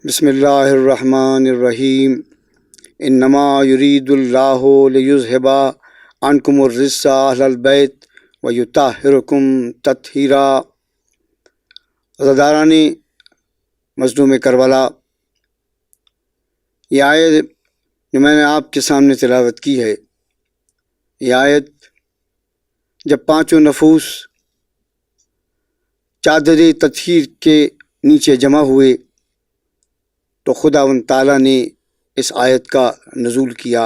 بسم اللہ الرحمن الرحیم انما یرید اللہ لیذھب عنکم الرجس اہل البیت ویطہرکم تطہیرا۔ عزاداران مظلوم کربلا، یہ آیت جو میں نے آپ کے سامنے تلاوت کی ہے، یہ آیت جب پانچوں نفوس چادر تطہیر کے نیچے جمع ہوئے تو خداوند تعالیٰ نے اس آیت کا نزول کیا،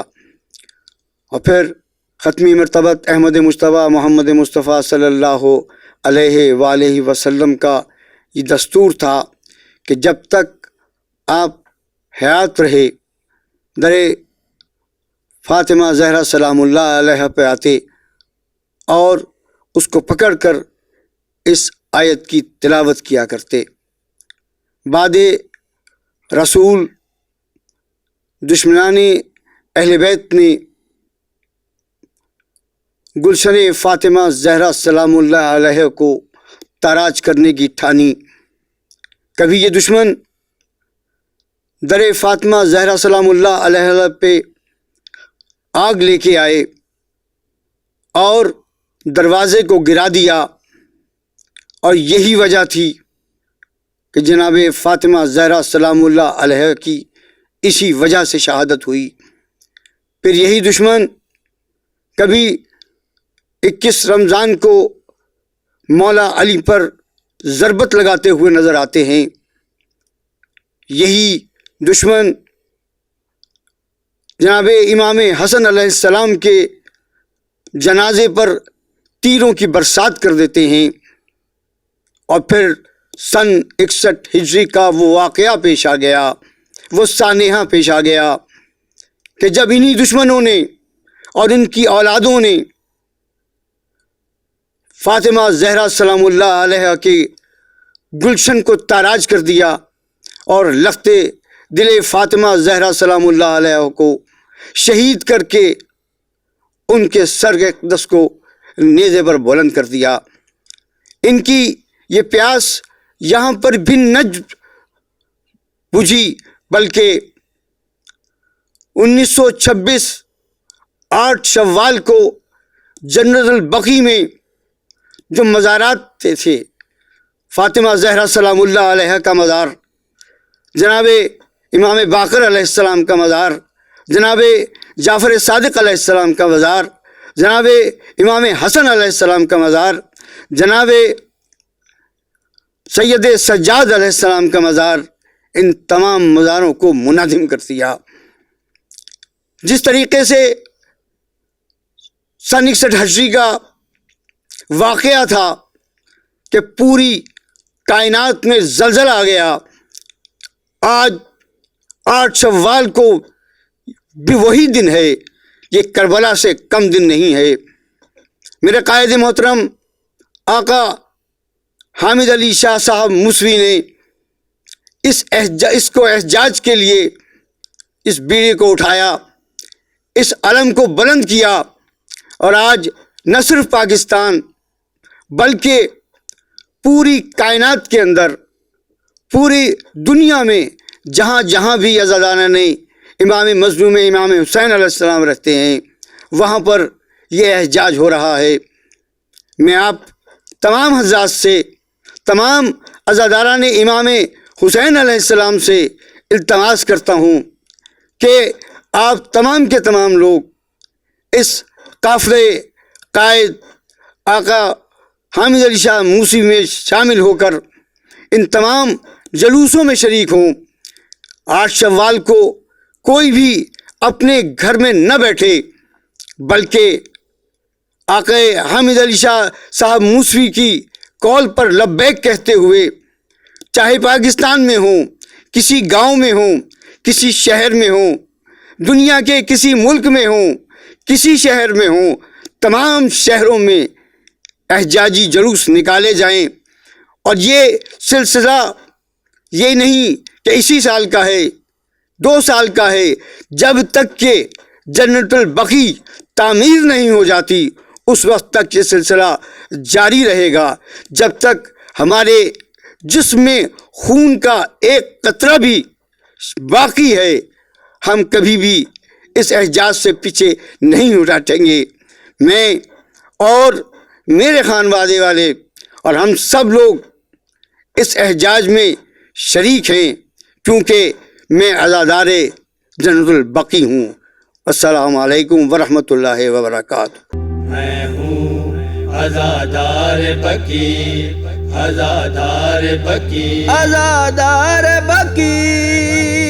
اور پھر ختمی مرتبت احمد مجتبیٰ محمد مصطفیٰ صلی اللہ علیہ وآلہ وسلم کا یہ دستور تھا کہ جب تک آپ حیات رہے در فاطمہ زہرا سلام اللہ علیہ پہ آتے اور اس کو پکڑ کر اس آیت کی تلاوت کیا کرتے۔ بعد رسول دشمنان اہل بیت نے گلشن فاطمہ زہرا سلام اللہ علیہ کو تاراج کرنے کی ٹھانی۔ کبھی یہ دشمن در فاطمہ زہرا سلام اللہ علیہ پہ آگ لے کے آئے اور دروازے کو گرا دیا، اور یہی وجہ تھی کہ جناب فاطمہ زہرا سلام اللہ علیہ کی اسی وجہ سے شہادت ہوئی۔ پھر یہی دشمن کبھی 21 رمضان کو مولا علی پر ضربت لگاتے ہوئے نظر آتے ہیں۔ یہی دشمن جناب امام حسن علیہ السلام کے جنازے پر تیروں کی برسات کر دیتے ہیں، اور پھر سن 61 ہجری کا وہ واقعہ پیش آ گیا، وہ سانحہ پیش آ گیا کہ جب انہی دشمنوں نے اور ان کی اولادوں نے فاطمہ زہرا سلام اللہ علیہ کے گلشن کو تاراج کر دیا اور لخت دل فاطمہ زہرا سلام اللہ علیہ کو شہید کر کے ان کے سر اقدس کو نیزے پر بلند کر دیا۔ ان کی یہ پیاس یہاں پر بھی نہ بجھی، بلکہ 1926 8 شوال کو جنت البقیع میں جو مزارات تھے، فاطمہ زہرا سلام اللہ علیہ کا مزار، جناب امام باقر علیہ السلام کا مزار، جناب جعفر صادق علیہ السلام کا مزار، جناب امام حسن علیہ السلام کا مزار، جناب سید سجاد علیہ السلام کا مزار، ان تمام مزاروں کو منہدم کر دیا۔ جس طریقے سے سن 61 ہجری کا واقعہ تھا کہ پوری کائنات میں زلزلہ آ گیا، آج 8 شوال کو بھی وہی دن ہے، یہ کربلا سے کم دن نہیں ہے۔ میرے قائد محترم آقا حامد علی شاہ صاحب موسوی نے اس کو احتجاج کے لیے اس بیڑے کو اٹھایا، اس علم کو بلند کیا، اور آج نہ صرف پاکستان بلکہ پوری کائنات کے اندر، پوری دنیا میں جہاں جہاں بھی عزاداران نے امام مظلوم امام حسین علیہ السلام رہتے ہیں، وہاں پر یہ احتجاج ہو رہا ہے۔ میں آپ تمام حضرات سے، تمام عزاداران امام حسین علیہ السلام سے التماس کرتا ہوں کہ آپ تمام کے تمام لوگ اس قافلے قائد آقا حامد علی شاہ موسوی میں شامل ہو کر ان تمام جلوسوں میں شریک ہوں۔ 8 شوال کو کوئی بھی اپنے گھر میں نہ بیٹھے، بلکہ آقا حامد علی شاہ صاحب موسوی کی قول پر لبیک کہتے ہوئے، چاہے پاکستان میں ہوں، کسی گاؤں میں ہوں، کسی شہر میں ہوں، دنیا کے کسی ملک میں ہوں، کسی شہر میں ہوں، تمام شہروں میں احتجاجی جلوس نکالے جائیں۔ اور یہ سلسلہ یہ نہیں کہ اسی سال کا ہے، 2 سال کا ہے، جب تک کہ جنت البقیع تعمیر نہیں ہو جاتی اس وقت تک یہ سلسلہ جاری رہے گا، جب تک ہمارے جسم میں خون کا ایک قطرہ بھی باقی ہے، ہم کبھی بھی اس احساس سے پیچھے نہیں ہٹیں گے۔ میں اور میرے خانوادے والے اور ہم سب لوگ اس احتجاج میں شریک ہیں، کیونکہ میں عزادار جنت البقیع ہوں۔ السلام علیکم ورحمۃ اللہ وبرکاتہ۔ میں ہوں عزادار بقیع، عزادار بقیع، عزادار بقیع۔